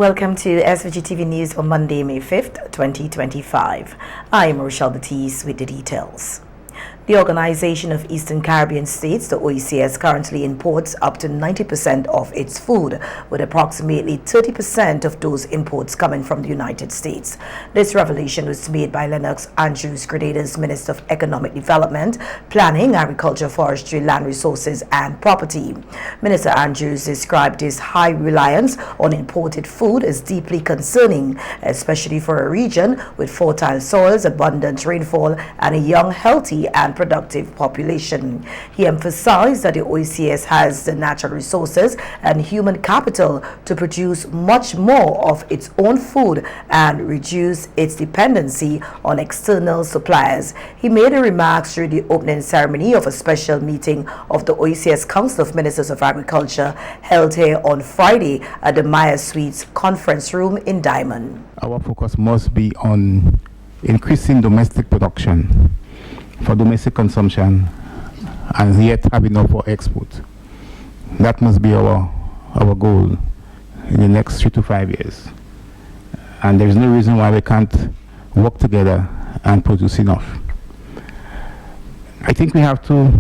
Welcome to SVGTV News on Monday, May 5th, 2025. I'm Rochelle Batiste with the details. The Organization of Eastern Caribbean States, the OECS, currently imports up to 90% of its food, with approximately 30% of those imports coming from the United States. This revelation was made by Lennox Andrews, Grenada's Minister of Economic Development, Planning, Agriculture, Forestry, Land Resources and Property. Minister Andrews described this high reliance on imported food as deeply concerning, especially for a region with fertile soils, abundant rainfall, and a young, healthy and productive population. He emphasized that the OECS has the natural resources and human capital to produce much more of its own food and reduce its dependency on external suppliers. He made the remarks during the opening ceremony of a special meeting of the OECS Council of Ministers of Agriculture held here on Friday at the Maya Suites Conference Room in Diamond. Our focus must be on increasing domestic production for domestic consumption and yet have enough for export. That must be our goal in the next 3 to 5 years. And there is no reason why we can't work together and produce enough. I think we have to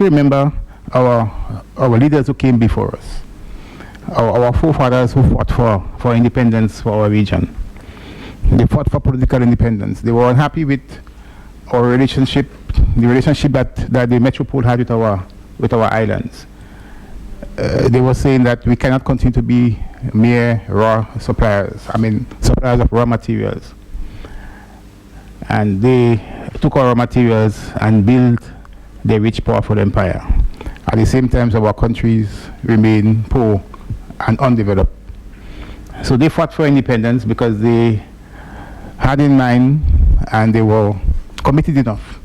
remember our leaders who came before us, our forefathers who fought for independence for our region. They fought for political independence. They were unhappy with our relationship, the relationship that the metropole had with our islands. They were saying that we cannot continue to be mere suppliers of raw materials. And they took our raw materials and built their rich, powerful empire. At the same time, our countries remain poor and undeveloped. So they fought for independence because they had in mind, and they were committed enough,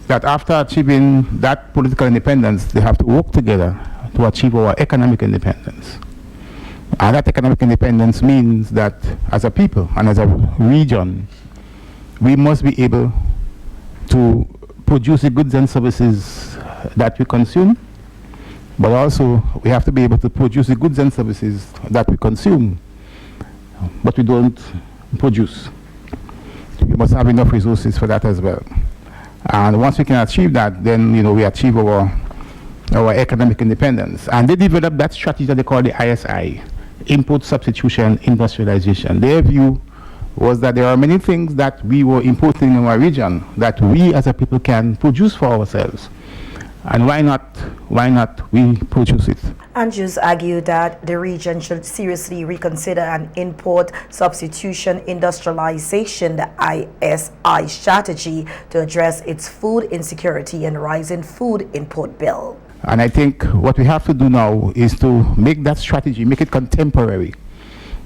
that after achieving that political independence, they have to work together to achieve our economic independence. And that economic independence means that as a people and as a region, we must be able to produce the goods and services that we consume, but also we have to be able to produce the goods and services that we consume, but we don't produce. We must have enough resources for that as well. And once we can achieve that, then we achieve our economic independence. And they developed that strategy that they call the ISI, Import Substitution Industrialization. Their view was that there are many things that we were importing in our region that we as a people can produce for ourselves. And why not we produce it? Andrews argued that the region should seriously reconsider an import substitution industrialization, the ISI strategy, to address its food insecurity and rising food import bill. And I think what we have to do now is to make that strategy, make it contemporary.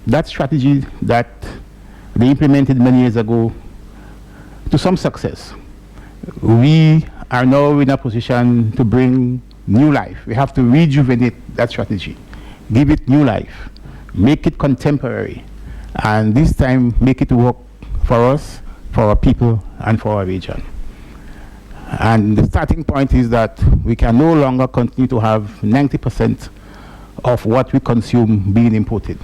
That strategy that they implemented many years ago to some success. We are now in a position to bring new life. We have to rejuvenate that strategy, give it new life, make it contemporary, and this time make it work for us, for our people, and for our region. And the starting point is that we can no longer continue to have 90% of what we consume being imported.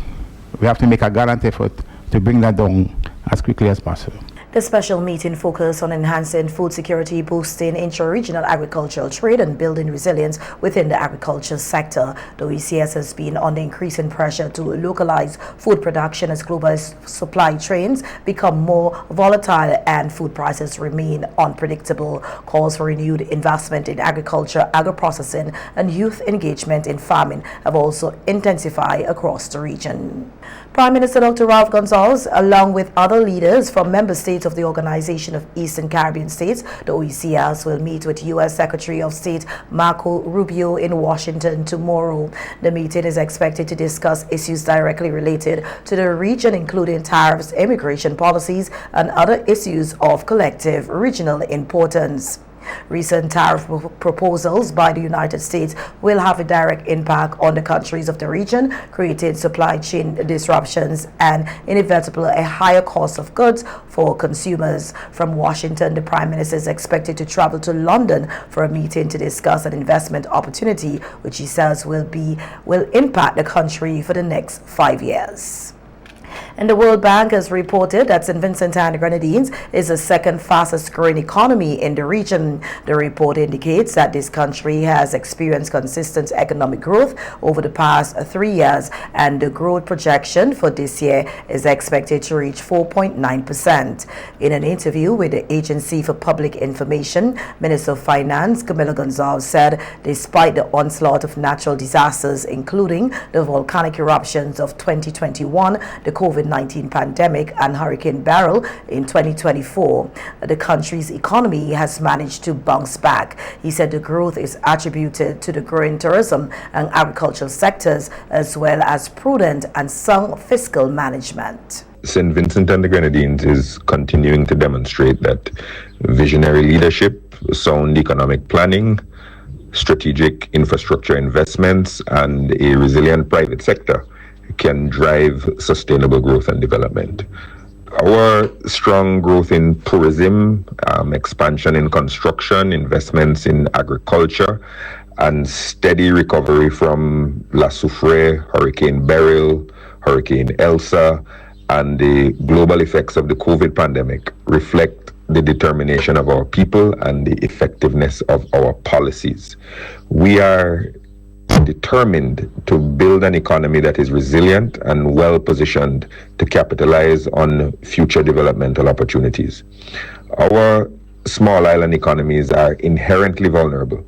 We have to make a gallant effort to bring that down as quickly as possible. The special meeting focused on enhancing food security, boosting intra-regional agricultural trade, and building resilience within the agriculture sector. The OECS has been under increasing pressure to localize food production as global supply chains become more volatile and food prices remain unpredictable. Calls for renewed investment in agriculture, agro-processing, and youth engagement in farming have also intensified across the region. Prime Minister Dr. Ralph Gonsalves, along with other leaders from member states of the Organization of Eastern Caribbean States, the OECS, will meet with U.S. Secretary of State Marco Rubio in Washington tomorrow. The meeting is expected to discuss issues directly related to the region, including tariffs, immigration policies, and other issues of collective regional importance. Recent tariff proposals by the United States will have a direct impact on the countries of the region, creating supply chain disruptions and inevitably a higher cost of goods for consumers. From Washington, the Prime Minister is expected to travel to London for a meeting to discuss an investment opportunity which he says will impact the country for the next 5 years. And the World Bank has reported that St. Vincent and the Grenadines is the second fastest growing economy in the region. The report indicates that this country has experienced consistent economic growth over the past 3 years, and the growth projection for this year is expected to reach 4.9%. In an interview with the Agency for Public Information, Minister of Finance Camilo Gonzalez said despite the onslaught of natural disasters, including the volcanic eruptions of 2021, the COVID-19 pandemic and Hurricane Beryl in 2024, the country's economy has managed to bounce back. He said the growth is attributed to the growing tourism and agricultural sectors, as well as prudent and sound fiscal management. St. Vincent and the Grenadines is continuing to demonstrate that visionary leadership, sound economic planning, strategic infrastructure investments, and a resilient private sector can drive sustainable growth and development. Our strong growth in tourism, expansion in construction, investments in agriculture, and steady recovery from La Soufrière, Hurricane Beryl, Hurricane Elsa, and the global effects of the COVID pandemic reflect the determination of our people and the effectiveness of our policies. We are determined to build an economy that is resilient and well positioned to capitalize on future developmental opportunities. Our small island economies are inherently vulnerable,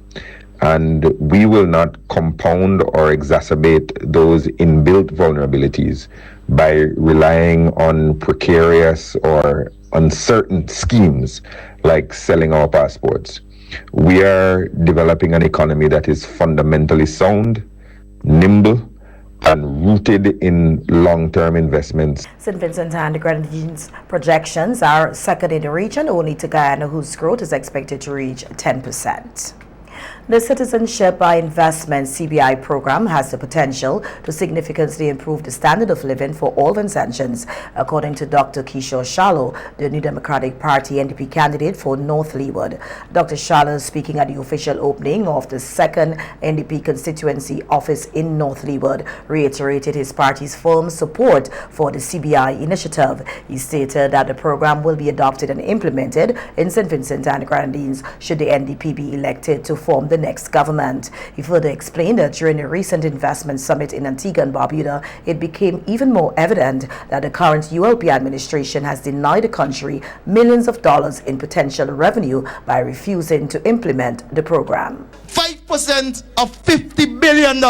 and we will not compound or exacerbate those inbuilt vulnerabilities by relying on precarious or uncertain schemes like selling our passports. We are developing an economy that is fundamentally sound, nimble, and rooted in long-term investments. St. Vincent and the Grenadines projections are second in the region, only to Guyana, whose growth is expected to reach 10%. The Citizenship by Investment CBI program has the potential to significantly improve the standard of living for all Vincentians, according to Dr. Kishore Shallow, the New Democratic Party NDP candidate for North Leeward. Dr. Shallow, speaking at the official opening of the second NDP constituency office in North Leeward, reiterated his party's firm support for the CBI initiative. He stated that the program will be adopted and implemented in St. Vincent and the Grenadines should the NDP be elected to form the next government. He further explained that during a recent investment summit in Antigua and Barbuda, it became even more evident that the current ULP administration has denied the country millions of dollars in potential revenue by refusing to implement the program. 5% of $50 billion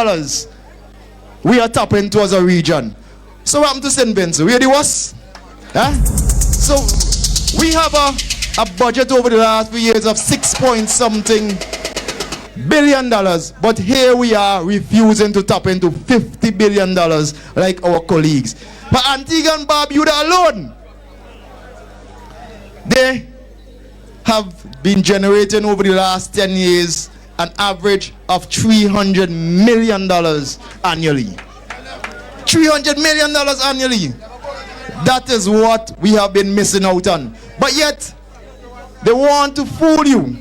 we are tapping towards a region. So what happened to St. Vincent? We are the worst? So we have a budget over the last few years of $6-point-something billion, but here we are refusing to tap into $50 billion like our colleagues. But Antigua and Barbuda alone, they have been generating over the last 10 years an average of $300 million annually. $300 million annually. That is what we have been missing out on. But yet, they want to fool you.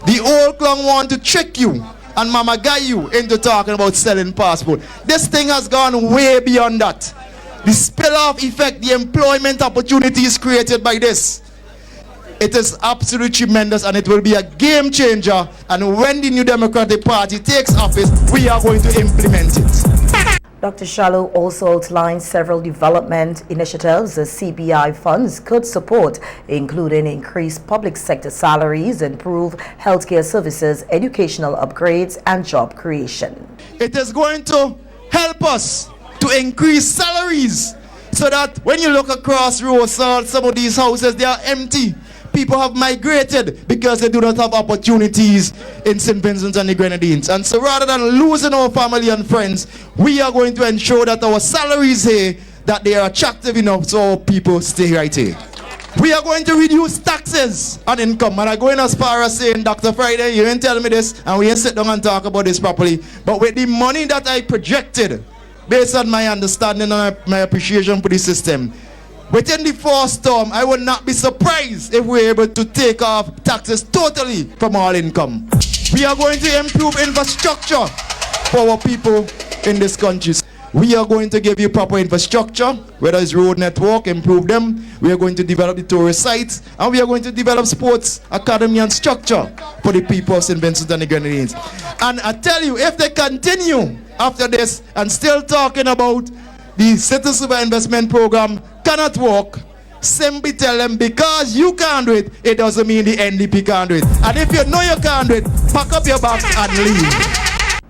The old clown want to trick you and mama guy you into talking about selling passport. This thing has gone way beyond that. The spill-off effect, the employment opportunities created by this, it is absolutely tremendous, and it will be a game changer. And when the New Democratic Party takes office, we are going to implement it. Dr. Shallow also outlined several development initiatives the CBI funds could support, including increased public sector salaries, improved healthcare services, educational upgrades, and job creation. It is going to help us to increase salaries so that when you look across Rosal, some of these houses, they are empty. People have migrated because they do not have opportunities in St. Vincent and the Grenadines. And so rather than losing our family and friends, we are going to ensure that our salaries here, that they are attractive enough so our people stay right here. We are going to reduce taxes on income. And I'm going as far as saying, Dr. Friday, you didn't tell me this, and we didn't sit down and talk about this properly. But with the money that I projected, based on my understanding and my appreciation for the system, within the first term, I would not be surprised if we're able to take off taxes totally from all income. We are going to improve infrastructure for our people in this country. We are going to give you proper infrastructure, whether it's road network, improve them. We are going to develop the tourist sites, and we are going to develop sports academy and structure for the people of St. Vincent and the Grenadines. And I tell you, if they continue after this and still talking about the Citizen Super Investment Program cannot work, simply tell them because you can't do it, it doesn't mean the NDP can't do it. And if you know you can't do it, pack up your bags and leave.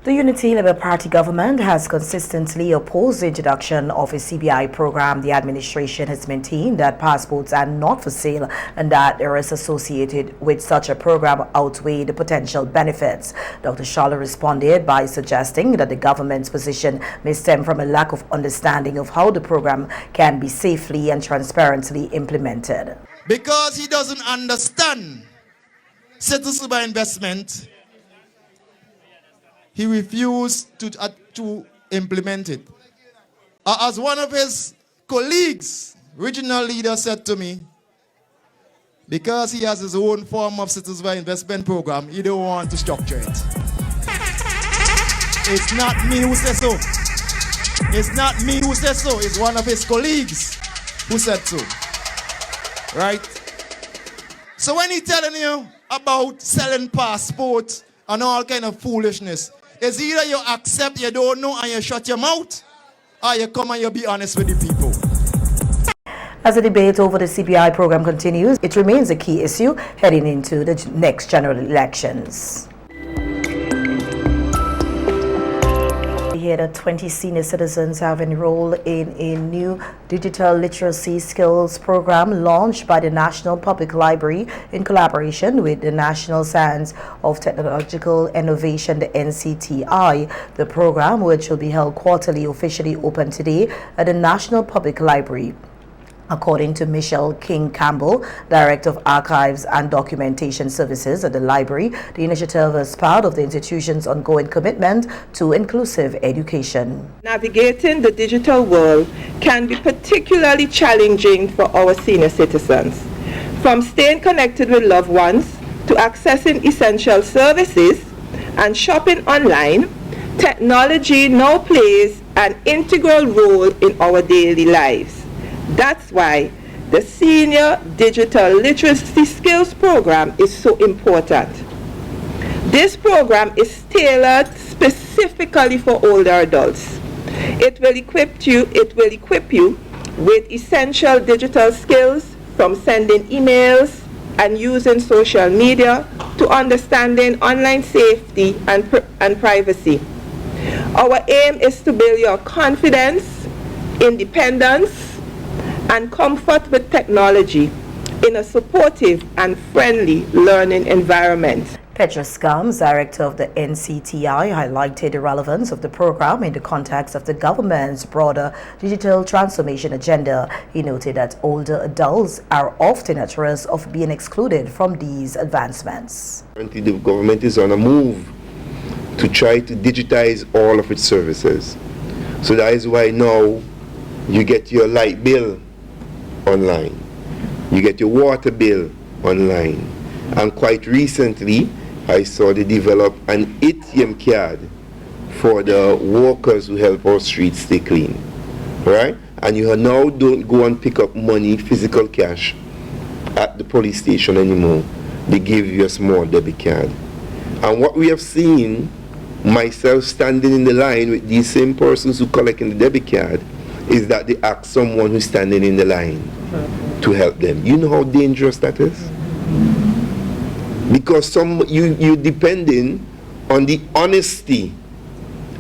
The Unity Labour Party government has consistently opposed the introduction of a CBI program. The administration has maintained that passports are not for sale and that errors associated with such a program outweigh the potential benefits. Dr. Sharla responded by suggesting that the government's position may stem from a lack of understanding of how the program can be safely and transparently implemented. Because he doesn't understand citizen investment, he refused to implement it. As one of his colleagues, regional leader, said to me, because he has his own form of citizen investment program, he don't want to structure it. It's not me who says so. It's not me who says so. It's one of his colleagues who said so. Right? So when he's telling you about selling passports and all kind of foolishness, it's either you accept you don't know and you shut your mouth, or you come and you be honest with the people. As the debate over the CBI program continues, it remains a key issue heading into the next general elections. Here that 20 senior citizens have enrolled in a new digital literacy skills program launched by the National Public Library in collaboration with the National Science of Technological Innovation, the NCTI. The program, which will be held quarterly, officially opened today at the National Public Library. According to Michelle King Campbell, Director of Archives and Documentation Services at the library, the initiative is part of the institution's ongoing commitment to inclusive education. Navigating the digital world can be particularly challenging for our senior citizens. From staying connected with loved ones to accessing essential services and shopping online, technology now plays an integral role in our daily lives. That's why the Senior Digital Literacy Skills Program is so important. This program is tailored specifically for older adults. It will equip you with essential digital skills, from sending emails and using social media to understanding online safety and privacy. Our aim is to build your confidence, independence, and comfort with technology in a supportive and friendly learning environment. Petra Scams, Director of the NCTI, highlighted the relevance of the program in the context of the government's broader digital transformation agenda. He noted that older adults are often at risk of being excluded from these advancements. Currently, the government is on a move to try to digitize all of its services. So that is why now you get your light bill online, you get your water bill online, and quite recently I saw they develop an ATM card for the workers who help our streets stay clean, right? And you now don't go and pick up money, physical cash, at the police station anymore. They give you a small debit card. And what we have seen, myself standing in the line with these same persons who collecting the debit card, is that they ask someone who's standing in the line to help them. You know how dangerous that is? Because you're depending on the honesty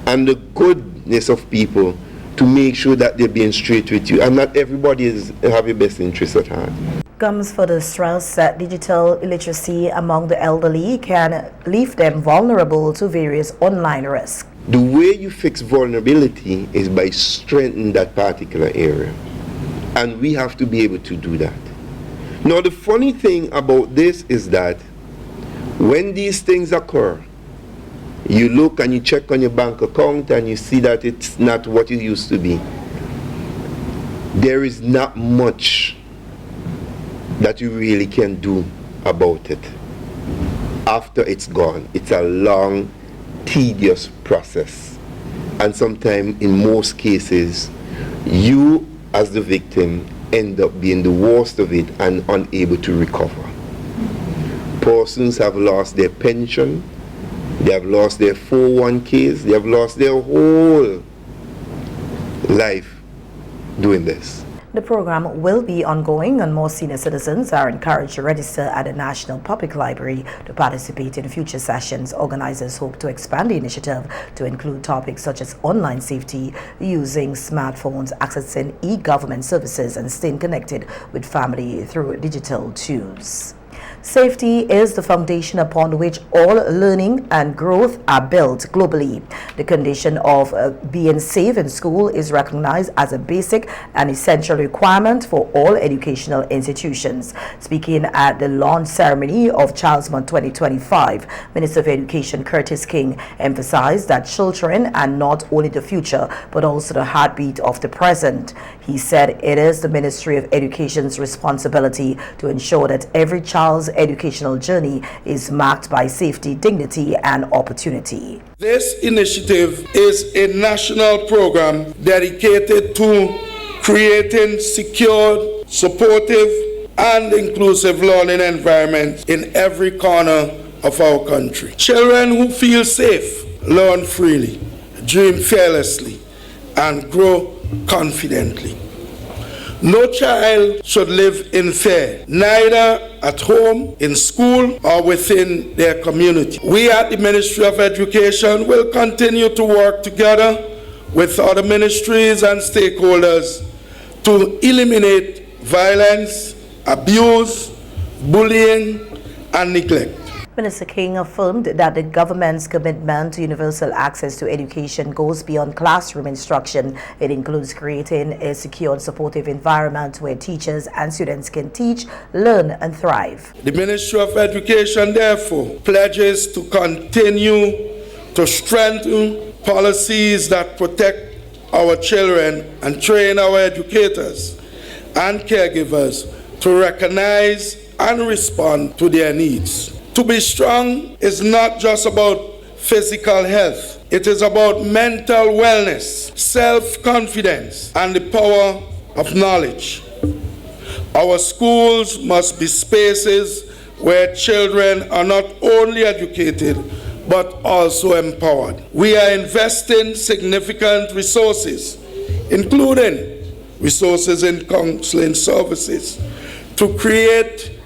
and the goodness of people to make sure that they're being straight with you, and not everybody have your best interests at heart. Comes for the stress that digital illiteracy among the elderly can leave them vulnerable to various online risks. The way you fix vulnerability is by strengthening that particular area. And we have to be able to do that. Now, the funny thing about this is that when these things occur, you look and you check on your bank account and you see that it's not what it used to be. There is not much that you really can do about it after it's gone. It's a long, tedious process. And sometimes, in most cases, you as the victim end up being the worst of it and unable to recover. Persons have lost their pension, they have lost their 401ks, they have lost their whole life doing this. The program will be ongoing, and more senior citizens are encouraged to register at the National Public Library to participate in future sessions. Organizers hope to expand the initiative to include topics such as online safety, using smartphones, accessing e-government services, and staying connected with family through digital tools. Safety is the foundation upon which all learning and growth are built globally. The condition of being safe in school is recognized as a basic and essential requirement for all educational institutions. Speaking at the launch ceremony of Child's Month 2025, Minister of Education Curtis King emphasized that children are not only the future but also the heartbeat of the present. He said it is the Ministry of Education's responsibility to ensure that every child's educational journey is marked by safety, dignity, and opportunity. This initiative is a national program dedicated to creating secure, supportive, and inclusive learning environments in every corner of our country. Children who feel safe learn freely, dream fearlessly, and grow confidently. No child should live in fear, neither at home, in school, or within their community. We at the Ministry of Education will continue to work together with other ministries and stakeholders to eliminate violence, abuse, bullying, and neglect. Minister King affirmed that the government's commitment to universal access to education goes beyond classroom instruction. It includes creating a secure and supportive environment where teachers and students can teach, learn, and thrive. The Ministry of Education, therefore, pledges to continue to strengthen policies that protect our children and train our educators and caregivers to recognize and respond to their needs. To be strong is not just about physical health. It is about mental wellness, self-confidence, and the power of knowledge. Our schools must be spaces where children are not only educated, but also empowered. We are investing significant resources, including resources in counseling services, to create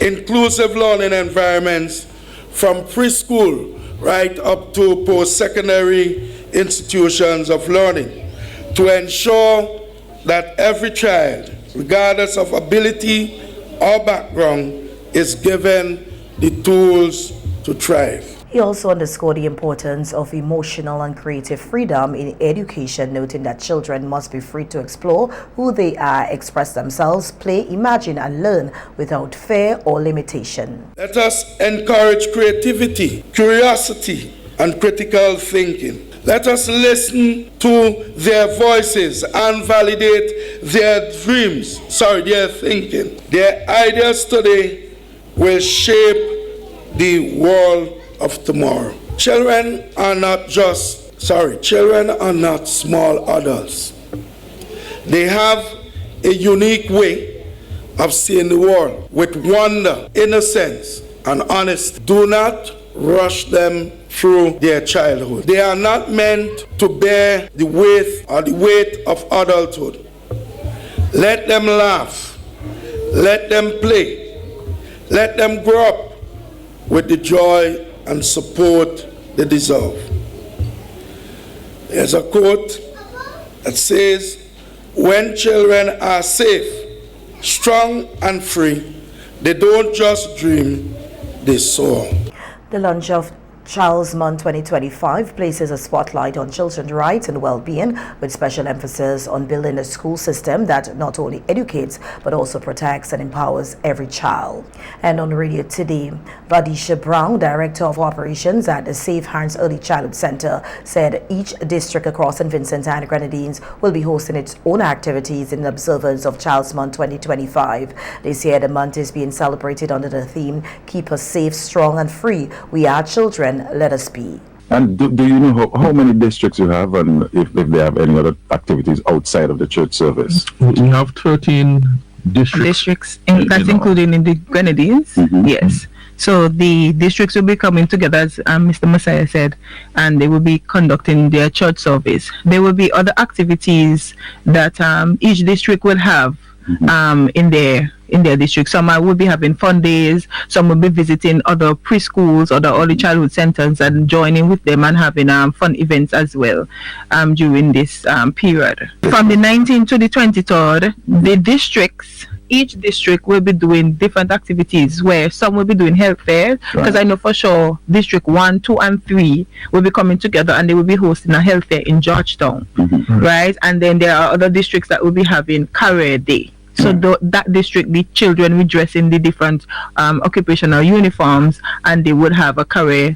inclusive learning environments from preschool right up to post-secondary institutions of learning to ensure that every child, regardless of ability or background, is given the tools to thrive. He also underscored the importance of emotional and creative freedom in education, noting that children must be free to explore who they are, express themselves, play, imagine, and learn without fear or limitation. Let us encourage creativity, curiosity, and critical thinking. Let us listen to their voices and validate their their thinking. Their ideas today will shape the world of tomorrow. Children are not small adults. They have a unique way of seeing the world with wonder, innocence, and honesty. Do not rush them through their childhood. They are not meant to bear the weight of adulthood. Let them laugh. Let them play. Let them grow up with the joy and support they deserve. There's a quote that says, when children are safe, strong, and free, they don't just dream, they soar. The launch of Child's Month 2025 places a spotlight on children's rights and well-being, with special emphasis on building a school system that not only educates but also protects and empowers every child. And on radio today, Vadisha Brown, Director of Operations at the Safe Hands Early Childhood Center, said each district across St. Vincent and Grenadines will be hosting its own activities in observance of Child's Month 2025. This year, the month is being celebrated under the theme, Keep Us Safe, Strong and Free. We are children, let us be. And do you know how many districts you have, and if they have any other activities outside of the church service? We have 13 districts. That's including in the Grenadines. Yes. So the districts will be coming together, as Mr. Messiah said, and they will be conducting their church service. There will be other activities that each district will have in their district. Some will be having fun days, some will be visiting other preschools, other early childhood centers, and joining with them and having fun events as well during this period. From the 19th to the 23rd, the districts, each district will be doing different activities, where some will be doing health fairs, because I know for sure District 1, 2 and 3 will be coming together and they will be hosting a health fair in Georgetown, right? And then there are other districts that will be having career day. So that district, the children will dress in the different occupational uniforms, and they would have a career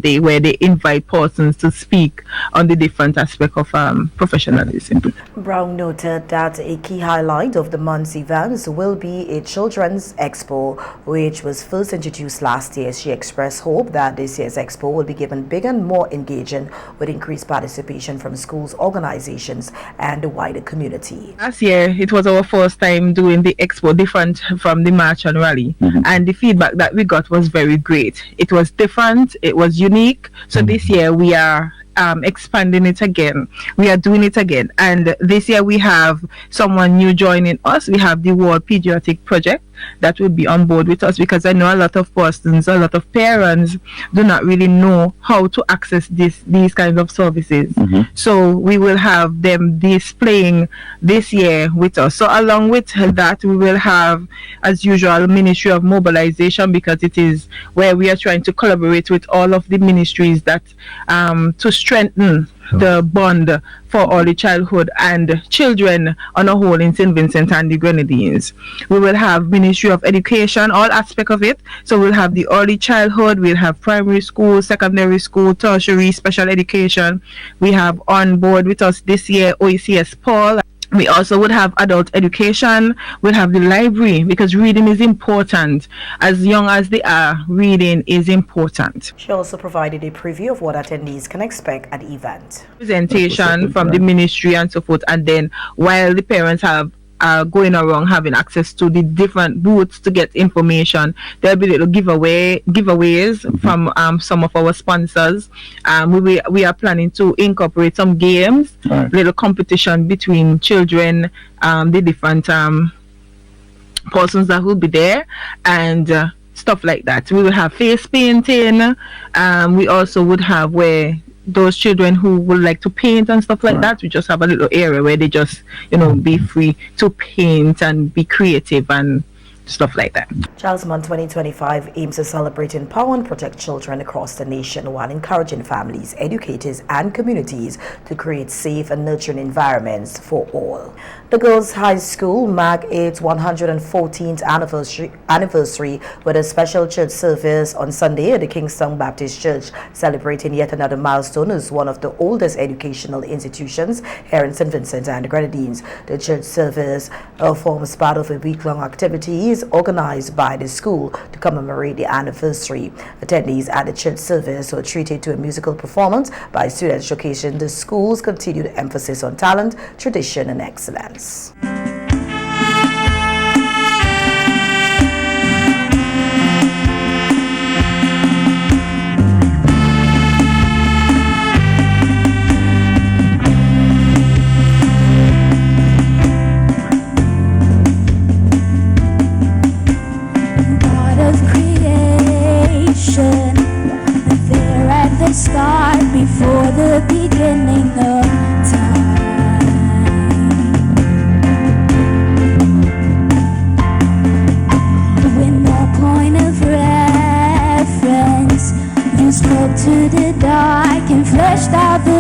day where they invite persons to speak on the different aspects of professionalism. Brown noted that a key highlight of the month's events will be a children's expo, which was first introduced last year. She expressed hope that this year's expo will be given bigger and more engaging, with increased participation from schools, organizations, and the wider community. Last year, it was our first time doing the expo, different from the march and rally, and the feedback that we got was very great. It was different, it was unique. So this year we are expanding it again. We are doing it again, and this year we have someone new joining us. We have the World Pediatric Project that will be on board with us, because I know a lot of persons, a lot of parents do not really know how to access these kinds of services. So we will have them displaying this year with us. So along with that, we will have, as usual, Ministry of Mobilization, because it is where we are trying to collaborate with all of the ministries that to strengthen the bond for early childhood and children on a whole in St. Vincent and the Grenadines. We will have Ministry of Education, all aspects of it. So we'll have the early childhood, we'll have primary school, secondary school, tertiary, special education. We have on board with us this year OECS Paul. We also would have adult education. We'll have the library, because reading is important. As young as they are, reading is important. She also provided a preview of what attendees can expect at the event. Presentation from the ministry and so forth, and then while the parents are going around having access to the different booths to get information, there'll be little giveaways from some of our sponsors. We are planning to incorporate some games, little competition between children, the different persons that will be there, and stuff like that. We will have face painting. We also would have where those children who would like to paint and stuff like that, we just have a little area where they just, be free to paint and be creative and stuff like that. Child's Month 2025 aims to celebrate, empower and protect children across the nation, while encouraging families, educators and communities to create safe and nurturing environments for all. The Girls High School marked its 114th anniversary with a special church service on Sunday at the Kingston Baptist Church, celebrating yet another milestone as one of the oldest educational institutions here in St. Vincent and the Grenadines. The church service forms part of a week-long activity organized by the school to commemorate the anniversary. Attendees at the church service were treated to a musical performance by students showcasing the school's continued emphasis on talent, tradition, and excellence. Start before the beginning of time. the dark and fleshed out the